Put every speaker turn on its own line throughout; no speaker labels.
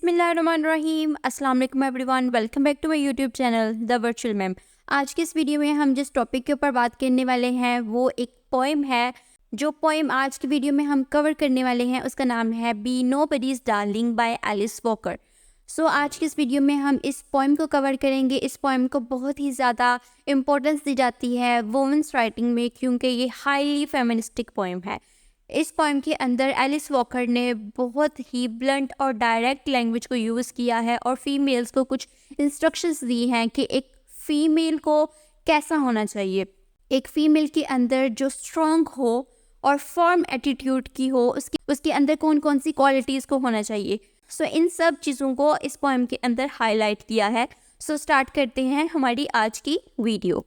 बिस्मिल्लाहिर्रहमानिर्रहीम। अस्सलाम वालेकुम everyone, welcome back to my YouTube channel the virtual ma'am. आज के इस वीडियो में हम जिस टॉपिक के ऊपर बात करने वाले हैं वो एक पोएम है। जो पोएम आज की वीडियो में हम कवर करने वाले हैं उसका नाम है be nobody's darling by Alice Walker. So आज की इस वीडियो में हम इस पोएम को कवर करेंगे। इस पोएम को बहुत ही ज़्यादा इम्पोर्टेंस दी जाती है वुमेन्स राइटिंग में, क्योंकि ये हाईली फेमिनिस्टिक पोएम है। इस पोएम के अंदर एलिस वॉकर ने बहुत ही ब्लंट और डायरेक्ट लैंग्वेज को यूज़ किया है और फीमेल्स को कुछ इंस्ट्रक्शंस दी हैं कि एक फ़ीमेल को कैसा होना चाहिए। एक फ़ीमेल के अंदर जो स्ट्रॉन्ग हो और फर्म एटीट्यूड की हो, उसके अंदर कौन कौन सी क्वालिटीज़ को होना चाहिए। सो इन सब चीज़ों को इस पोएम के अंदर हाईलाइट किया है। सो स्टार्ट करते हैं हमारी आज की वीडियो।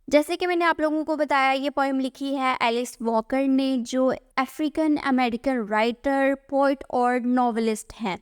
जैसे कि मैंने आप लोगों को बताया, ये पोएम लिखी है एलिस वॉकर ने, जो अफ्रीकन अमेरिकन राइटर, पोइट और नॉवेलिस्ट हैं।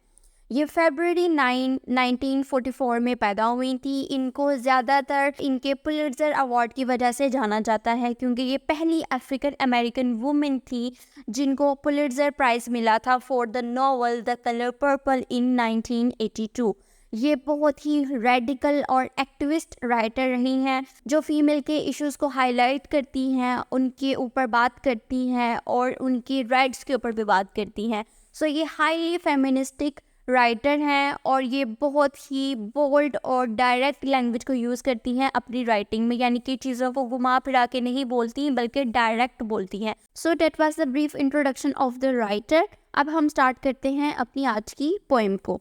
ये फरवरी 9, 1944 में पैदा हुई थी। इनको ज़्यादातर इनके पुलिट्ज़र अवार्ड की वजह से जाना जाता है, क्योंकि ये पहली अफ्रीकन अमेरिकन वुमेन थी जिनको पुलिट्ज़र प्राइज़ मिला था for the novel the colour purple इन 1982। ये बहुत ही रेडिकल और एक्टिविस्ट राइटर रही हैं, जो फीमेल के इश्यूज़ को हाईलाइट करती हैं, उनके ऊपर बात करती हैं और उनकी राइट्स के ऊपर भी बात करती हैं। सो ये हाईली फेमिनिस्टिक राइटर हैं और ये बहुत ही बोल्ड और डायरेक्ट लैंग्वेज को यूज़ करती हैं अपनी राइटिंग में, यानी कि चीज़ों को घुमा फिरा के नहीं बोलती बल्कि डायरेक्ट बोलती हैं। So that was the brief introduction of the writer. अब हम स्टार्ट करते हैं अपनी आज की पोएम को।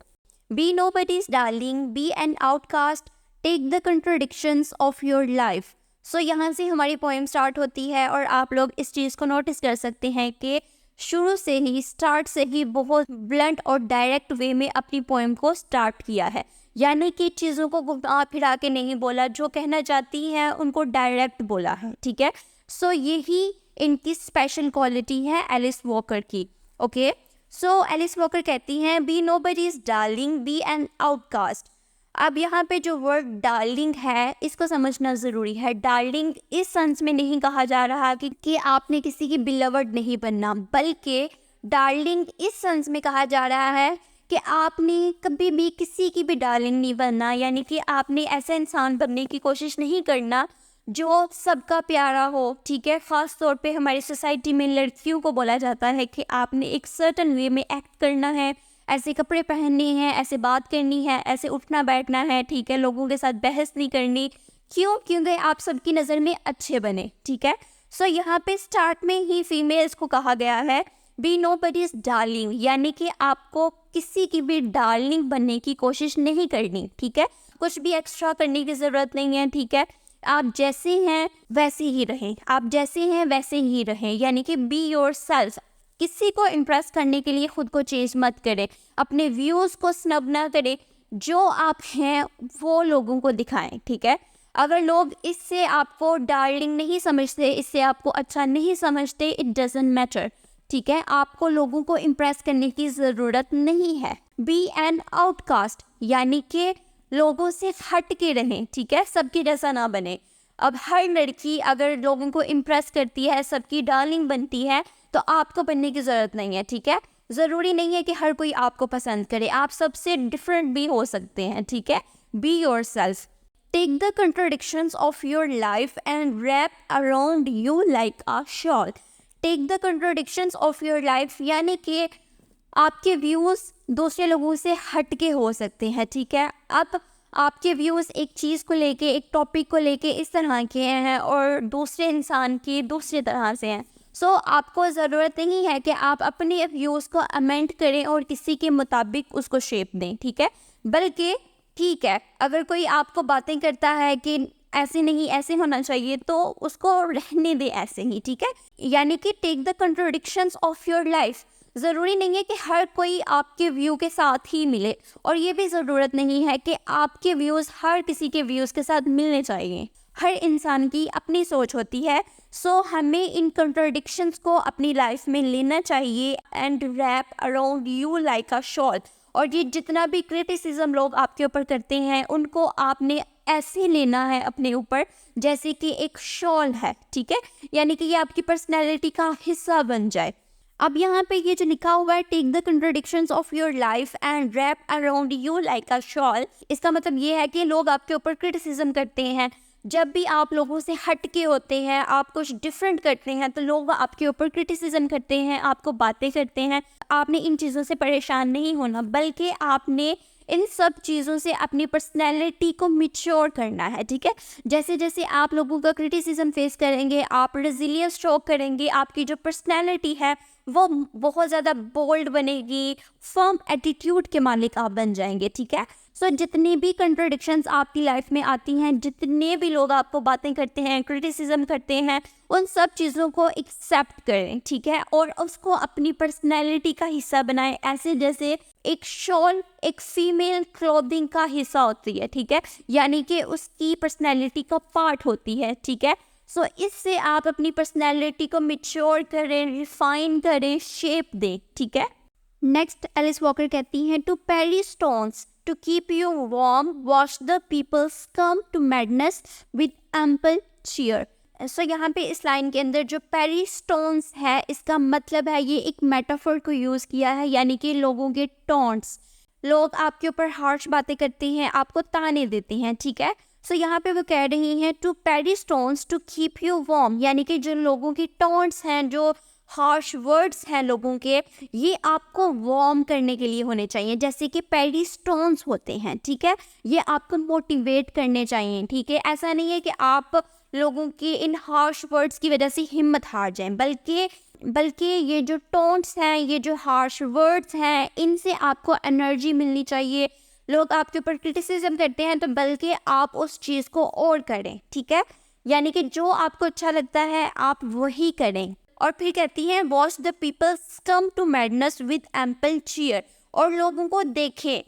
Be nobody's darling, be an outcast, take the contradictions of your life. So यहाँ से हमारी पोएम स्टार्ट होती है और आप लोग इस चीज़ को नोटिस कर सकते हैं कि शुरू से ही, स्टार्ट से ही बहुत ब्लंट और डायरेक्ट वे में अपनी पोएम को स्टार्ट किया है, यानी कि चीज़ों को घुमा फिरा के नहीं बोला, जो कहना चाहती हैं उनको डायरेक्ट बोला है। ठीक है, सो यही इनकी स्पेशल क्वालिटी है एलिस वॉकर की। ओके, सो एलिस वॉकर कहती हैं be nobody's darling, be an outcast. अब यहाँ पे जो वर्ड डार्लिंग है इसको समझना ज़रूरी है। डार्लिंग इस सेंस में नहीं कहा जा रहा कि आपने किसी की बिलवर्ड नहीं बनना, बल्कि डार्लिंग इस सेंस में कहा जा रहा है कि आपने कभी भी किसी की भी डार्लिंग नहीं बनना, यानी कि आपने ऐसा इंसान बनने की कोशिश नहीं करना जो सबका प्यारा हो। ठीक है, ख़ास तौर पे हमारी सोसाइटी में लड़कियों को बोला जाता है कि आपने एक सर्टन वे में एक्ट करना है, ऐसे कपड़े पहनने हैं, ऐसे बात करनी है, ऐसे उठना बैठना है। ठीक है, लोगों के साथ बहस नहीं करनी। क्यों? क्योंकि आप सबकी नज़र में अच्छे बने। ठीक है, सो यहाँ पे स्टार्ट में ही फीमेल्स को कहा गया है बी नोबडीज डार्लिंग, यानी कि आपको किसी की भी डार्लिंग बनने की कोशिश नहीं करनी। ठीक है, कुछ भी एक्स्ट्रा करने की ज़रूरत नहीं है। ठीक है, आप जैसे हैं वैसे ही रहें, आप जैसे हैं वैसे ही रहें, यानी कि बी योर सेल्फ। किसी को इम्प्रेस करने के लिए खुद को चेंज मत करें, अपने व्यूज़ को स्नब ना करें, जो आप हैं वो लोगों को दिखाएं। ठीक है, अगर लोग इससे आपको डार्लिंग नहीं समझते, इससे आपको अच्छा नहीं समझते, इट डजंट मैटर। ठीक है, आपको लोगों को इम्प्रेस करने की ज़रूरत नहीं है। बी एन आउटकास्ट, यानी कि लोगों से हट के रहें। ठीक है, सबकी जैसा ना बने। अब हर लड़की अगर लोगों को इम्प्रेस करती है, सबकी डार्लिंग बनती है, तो आपको बनने की ज़रूरत नहीं है। ठीक है, ज़रूरी नहीं है कि हर कोई आपको पसंद करे, आप सबसे डिफरेंट भी हो सकते हैं। ठीक है, be yourself, take the contradictions of your life and wrap around you like a shawl. Take the contradictions of your life, यानी कि आपके व्यूज़ दूसरे लोगों से हट के हो सकते हैं। ठीक है, अब आपके व्यूज़ एक चीज़ को लेके, एक टॉपिक को लेके इस तरह के हैं और दूसरे इंसान की दूसरी तरह से हैं। सो आपको ज़रूरत नहीं है कि आप अपने व्यूज़ को अमेंड करें और किसी के मुताबिक उसको शेप दें। ठीक है, बल्कि ठीक है, अगर कोई आपको बातें करता है कि ऐसे नहीं ऐसे होना चाहिए, तो उसको रहने दें ऐसे ही। ठीक है, यानी कि take the contradictions of your life. ज़रूरी नहीं है कि हर कोई आपके व्यू के साथ ही मिले, और ये भी ज़रूरत नहीं है कि आपके व्यूज़ हर किसी के व्यूज़ के साथ मिलने चाहिए। हर इंसान की अपनी सोच होती है। सो हमें इन कंट्राडिक्शंस को अपनी लाइफ में लेना चाहिए and wrap around you like a shawl. और ये जितना भी क्रिटिसिज्म लोग आपके ऊपर करते हैं, उनको आपने ऐसे लेना है अपने ऊपर जैसे कि एक शॉल है। ठीक है, यानी कि ये आपकी पर्सनैलिटी का हिस्सा बन जाए। अब यहाँ पे ये जो लिखा हुआ है, take the contradictions of your life and wrap around you like a shawl, इसका मतलब ये है कि लोग आपके ऊपर क्रिटिसिज्म करते हैं। जब भी आप लोगों से हटके होते हैं, आप कुछ डिफरेंट करते हैं, तो लोग आपके ऊपर क्रिटिसिज्म करते हैं, आपको बातें करते हैं। आपने इन चीज़ों से परेशान नहीं होना, बल्कि आपने इन सब चीज़ों से अपनी पर्सनैलिटी को मिच्योर करना है, ठीक है। जैसे जैसे आप लोगों का क्रिटिसिज्म फेस करेंगे, आप रेजिलियंस शो करेंगे, आपकी जो पर्सनैलिटी है वो बहुत ज़्यादा बोल्ड बनेगी, फर्म एटीट्यूड के मालिक आप बन जाएंगे, ठीक है। सो जितनी भी कंट्रोडिक्शंस आपकी लाइफ में आती हैं, जितने भी लोग आपको बातें करते हैं, क्रिटिसिज्म करते हैं, उन सब चीज़ों को एक्सेप्ट करें, ठीक है, और उसको अपनी पर्सनैलिटी का हिस्सा बनाएं, ऐसे जैसे एक शॉल एक फीमेल क्लोथिंग का हिस्सा होती है, ठीक है, यानी कि उसकी पर्सनैलिटी का पार्ट होती है, ठीक है। सो इससे आप अपनी पर्सनैलिटी को मिच्योर करें, रिफाइन करें, शेप दें, ठीक है। नेक्स्ट एलिस वॉकर कहती हैं, to parry stones to keep you warm, watch the peoples come to madness with ample cheer. So यहाँ पे इस लाइन के अंदर जो पैरी स्टोन्स है, इसका मतलब है, ये एक मेटाफर को यूज़ किया है, यानी कि लोगों के टॉन्ट्स, लोग आपके ऊपर हार्श बातें करते हैं, आपको ताने देते हैं, ठीक है। सो यहाँ पे वो कह रही हैं, to parry stones to keep you warm, यानी कि जो लोगों की टॉन्ट्स हैं, जो हार्श वर्ड्स हैं लोगों के, ये आपको वार्म करने के लिए होने चाहिए, जैसे कि पैरी स्टोन्स होते हैं, ठीक है। ये आपको मोटिवेट करने चाहिए, ठीक है। ऐसा नहीं है कि आप लोगों के इन हार्श वर्ड्स की वजह से हिम्मत हार जाएं, बल्कि ये जो टोन्स हैं, ये जो हार्श वर्ड्स हैं, इनसे आपको एनर्जी मिलनी चाहिए। लोग आपके ऊपर क्रिटिसिज्म करते हैं, तो बल्कि आप उस चीज़ को और करें, ठीक है, यानी कि जो आपको अच्छा लगता है आप वही करें। और फिर कहती हैं, watch the peoples come to madness with ample cheer, और लोगों को देखें,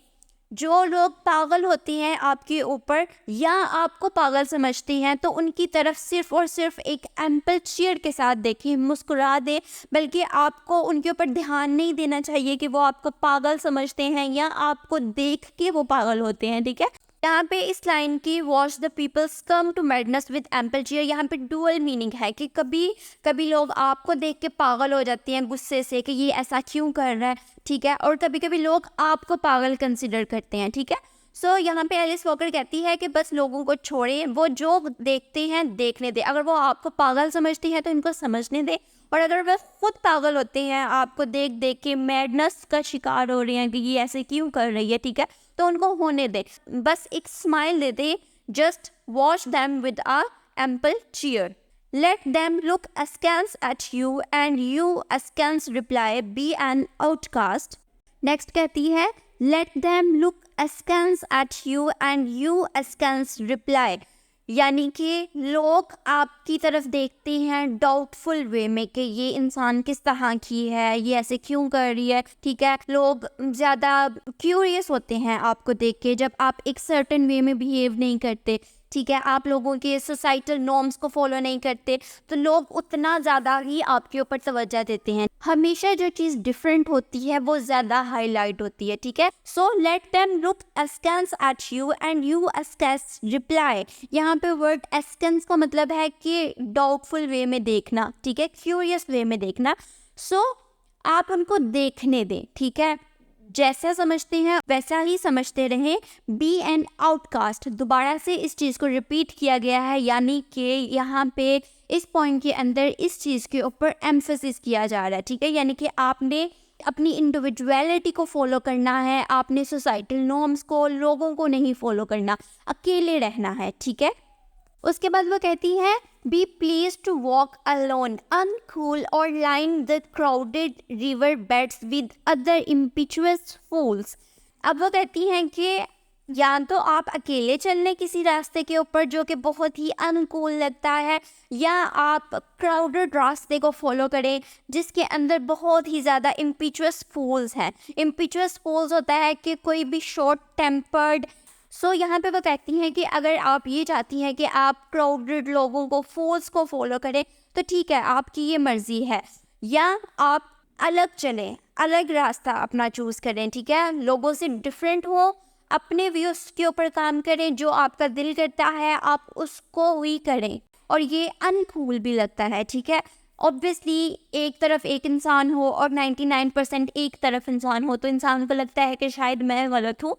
जो लोग पागल होते हैं आपके ऊपर या आपको पागल समझती हैं, तो उनकी तरफ सिर्फ और सिर्फ एक एम्पल चीयर के साथ देखें, मुस्कुरा दें, बल्कि आपको उनके ऊपर ध्यान नहीं देना चाहिए कि वो आपको पागल समझते हैं या आपको देख के वो पागल होते हैं, ठीक है। यहाँ पे इस लाइन की watch the peoples come to madness with ample cheer, यहाँ पे डुअल मीनिंग है कि कभी कभी लोग आपको देख के पागल हो जाते हैं गुस्से से कि ये ऐसा क्यों कर रहा है, ठीक है, और कभी कभी लोग आपको पागल कंसिडर करते हैं, ठीक है। सो यहाँ पे एलिस वॉकर कहती है कि बस लोगों को छोड़ें, वो जो देखते हैं देखने दें। अगर वो आपको पागल समझती हैं तो इनको समझने दें, और अगर वह खुद पागल होते हैं, आपको देख देख के मैडनेस का शिकार हो रहे हैं कि ये ऐसे क्यों कर रही है, ठीक है, तो उनको होने दे, बस एक स्माइल दे दे, just watch them with a ample cheer, let them look askance at you and you askance reply, be an outcast। Next कहती है, late them look askance at you and you askance reply, यानी कि लोग आपकी तरफ देखते हैं doubtful वे में कि ये इंसान किस तरह की है, ये ऐसे क्यों कर रही है, ठीक है। लोग ज़्यादा क्यूरियस होते हैं आपको देख के, जब आप एक सर्टेन वे में बिहेव नहीं करते, ठीक है, आप लोगों के सोसाइटल नॉर्म्स को फॉलो नहीं करते, तो लोग उतना ज़्यादा ही आपके ऊपर तवज्जो देते हैं। हमेशा जो चीज़ डिफरेंट होती है वो ज़्यादा हाईलाइट होती है, ठीक है। So let them look askance at you and you askance reply, यहाँ पे वर्ड askance का मतलब है कि डाउटफुल वे में देखना, ठीक है, क्यूरियस वे में देखना। सो आप उनको देखने दें, ठीक है, जैसा समझते हैं वैसा ही समझते रहें। बी एन आउटकास्ट, दोबारा से इस चीज़ को रिपीट किया गया है, यानी कि यहाँ पे इस पॉइंट के अंदर इस चीज़ के ऊपर एम्फेसिस किया जा रहा है, ठीक है, यानी कि आपने अपनी इंडिविजुअलिटी को फॉलो करना है, आपने सोसाइटल नॉर्म्स को, लोगों को नहीं फॉलो करना, अकेले रहना है, ठीक है। उसके बाद वो कहती है, be please to walk alone uncool और line the crowded river beds with other impetuous fools. अब वो कहती हैं कि या तो आप अकेले चलने किसी रास्ते के ऊपर जो कि बहुत ही अनुकूल लगता है, या आप क्राउडेड रास्ते को फॉलो करें जिसके अंदर बहुत ही ज़्यादा इम्पिचुअस फूल्स हैं। इम्पिचुअस फूल्स होता है कि कोई भी शॉर्ट टेम्पर्ड। सो यहाँ पे वो कहती हैं कि अगर आप ये चाहती हैं कि आप क्राउडेड लोगों को, फूल्स को फॉलो करें, तो ठीक है, आपकी ये मर्जी है, या आप अलग चलें, अलग रास्ता अपना चूज़ करें, ठीक है, लोगों से डिफरेंट हो, अपने व्यूज़ के ऊपर काम करें, जो आपका दिल करता है आप उसको ही करें, और ये अनकूल भी लगता है, ठीक है। ऑब्वियसली एक तरफ एक इंसान हो और 99% एक तरफ इंसान हो तो इंसान को लगता है कि शायद मैं गलत हूँ।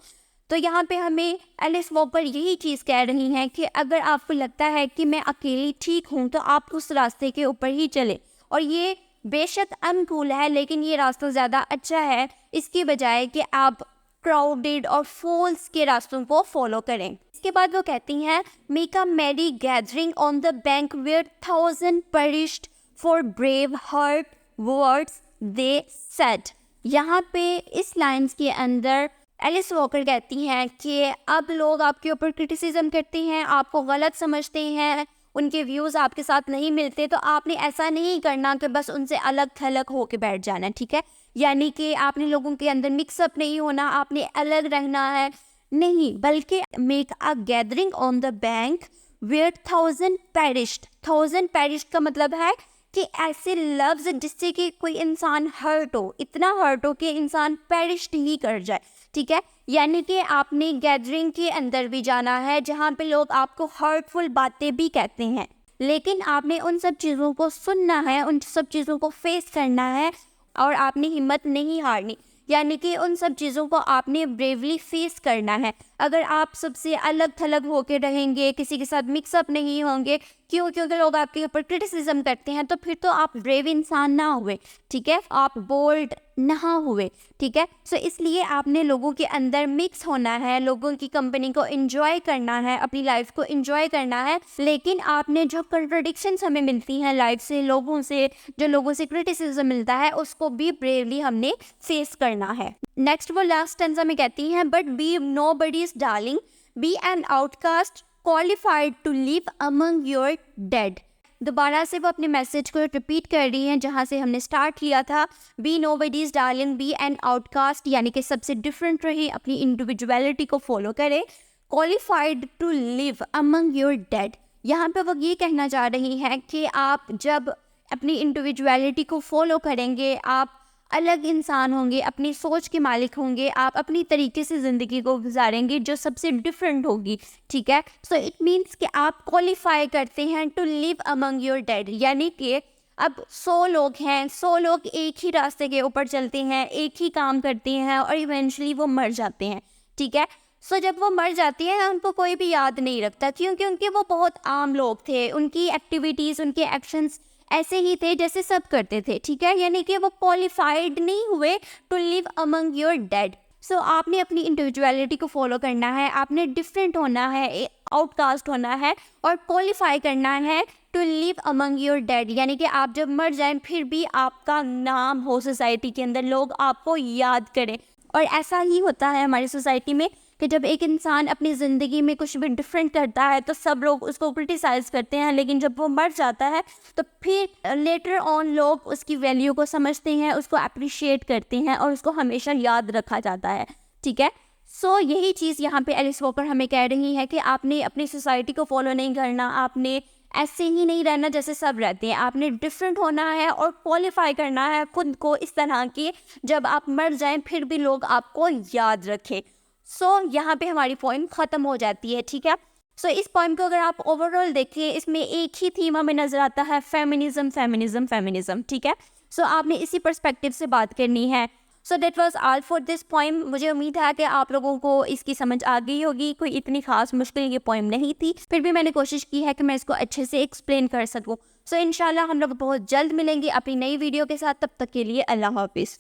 तो यहाँ पे हमें एलिस वॉकर यही चीज़ कह रही हैं कि अगर आपको लगता है कि मैं अकेली ठीक हूँ तो आप उस रास्ते के ऊपर ही चले, और ये बेशक अनकूल है लेकिन ये रास्ता ज़्यादा अच्छा है इसकी बजाय कि आप क्राउडेड और फॉल्स के रास्तों को फॉलो करें। इसके बाद वो कहती हैं make a merry gathering on the bank where 1000 perished for brave heart words they said. यहाँ पे इस लाइन्स के अंदर एलिस वॉकर कहती हैं कि अब लोग आपके ऊपर क्रिटिसिज्म करते हैं, आपको गलत समझते हैं, उनके व्यूज़ आपके साथ नहीं मिलते, तो आपने ऐसा नहीं करना कि बस उनसे अलग थलग होके बैठ जाना, ठीक है। यानी कि आपने लोगों के अंदर मिक्सअप नहीं होना, आपने अलग रहना है, नहीं, बल्कि make a gathering on the bank where 1000 perished। 1000 perished का मतलब है कि ऐसे लफ्ज़ जिससे कि कोई इंसान हर्ट हो, इतना हर्ट हो कि इंसान पेरिश ही कर जाए, ठीक है। यानी कि आपने गैदरिंग के अंदर भी जाना है जहाँ पे लोग आपको हर्टफुल बातें भी कहते हैं, लेकिन आपने उन सब चीज़ों को सुनना है, उन सब चीज़ों को फेस करना है और आपने हिम्मत नहीं हारनी। यानी कि उन सब चीज़ों को आपने ब्रेवली फेस करना है। अगर आप सबसे अलग थलग होके रहेंगे, किसी के साथ मिक्सअप नहीं होंगे, क्योंकि लोग आपके ऊपर क्रिटिसिज्म करते हैं, तो फिर तो आप ब्रेव इंसान ना हुए, ठीक है, आप बोल्ड ना हुए, ठीक है। सो इसलिए आपने लोगों के अंदर मिक्स होना है, लोगों की कंपनी को एंजॉय करना है, अपनी लाइफ को एंजॉय करना है, लेकिन आपने जो कंट्राडिक्शंस हमें मिलती हैं लाइफ से, लोगों से, जो लोगों से क्रिटिसिज्म मिलता है, उसको भी ब्रेवली हमने फेस करना है। नेक्स्ट वो लास्ट स्टेंजा में कहती हैं but be nobody's darling, be an outcast qualified to live among your dead. दोबारा से वो अपने मैसेज को रिपीट कर रही हैं जहाँ से हमने स्टार्ट किया था। Be nobody's darling, be an outcast, यानी कि सबसे डिफरेंट रहे, अपनी इंडिविजुअलिटी को फॉलो करें। Qualified to live among your dead, यहाँ पे वो ये कहना चाह रही हैं कि आप जब अपनी इंडिविजुअलिटी को फॉलो करेंगे, आप अलग इंसान होंगे, अपनी सोच के मालिक होंगे, आप अपनी तरीके से ज़िंदगी को गुजारेंगे जो सबसे डिफरेंट होगी, ठीक है। सो इट मीन्स कि आप क्वालिफाई करते हैं to live among your dead, यानी कि अब 100 लोग हैं, 100 लोग एक ही रास्ते के ऊपर चलते हैं, एक ही काम करते हैं और इवेंचुअली वो मर जाते हैं, ठीक है। सो जब वो मर जाती हैं उनको कोई भी याद नहीं रखता, क्योंकि वो बहुत आम लोग थे, उनकी एक्टिविटीज़, उनके एक्शंस ऐसे ही थे जैसे सब करते थे, ठीक है। यानी कि वो क्वालिफाइड नहीं हुए to live among your dead. So आपने अपनी इंडिविजुअलिटी को फॉलो करना है, आपने डिफरेंट होना है, आउटकास्ट होना है और क्वालिफाई करना है to live among your dead, यानी कि आप जब मर जाएं फिर भी आपका नाम हो सोसाइटी के अंदर, लोग आपको याद करें। और ऐसा ही होता है हमारी सोसाइटी में कि जब एक इंसान अपनी ज़िंदगी में कुछ भी डिफरेंट करता है तो सब लोग उसको क्रिटिसाइज़ करते हैं, लेकिन जब वो मर जाता है तो फिर लेटर ऑन लोग उसकी वैल्यू को समझते हैं, उसको अप्रिशिएट करते हैं और उसको हमेशा याद रखा जाता है, ठीक है। सो यही चीज़ यहाँ पे एलिस वॉकर हमें कह रही है कि आपने अपनी सोसाइटी को फॉलो नहीं करना, आपने ऐसे ही नहीं रहना जैसे सब रहते हैं, आपने डिफरेंट होना है और क्वालिफाई करना है खुद को इस तरह की जब आप मर जाएं फिर भी लोग आपको याद रखें। सो यहाँ पे हमारी पॉइंट ख़त्म हो जाती है, ठीक है। सो इस पॉइंट को अगर आप ओवरऑल देखिए, इसमें एक ही थीम हमें नज़र आता है, फेमिनिज्म फेमिनिज्म फेमिनिज्म, ठीक है। सो आपने इसी पर्सपेक्टिव से बात करनी है। So that was all for this poem. मुझे उम्मीद है कि आप लोगों को इसकी समझ आ गई होगी, कोई इतनी खास मुश्किल ये पोएम नहीं थी, फिर भी मैंने कोशिश की है कि मैं इसको अच्छे से एक्सप्लेन कर सकूँ। सो इंशाल्लाह हम लोग बहुत जल्द मिलेंगे अपनी नई वीडियो के साथ, तब तक के लिए अल्लाह हाफिज़।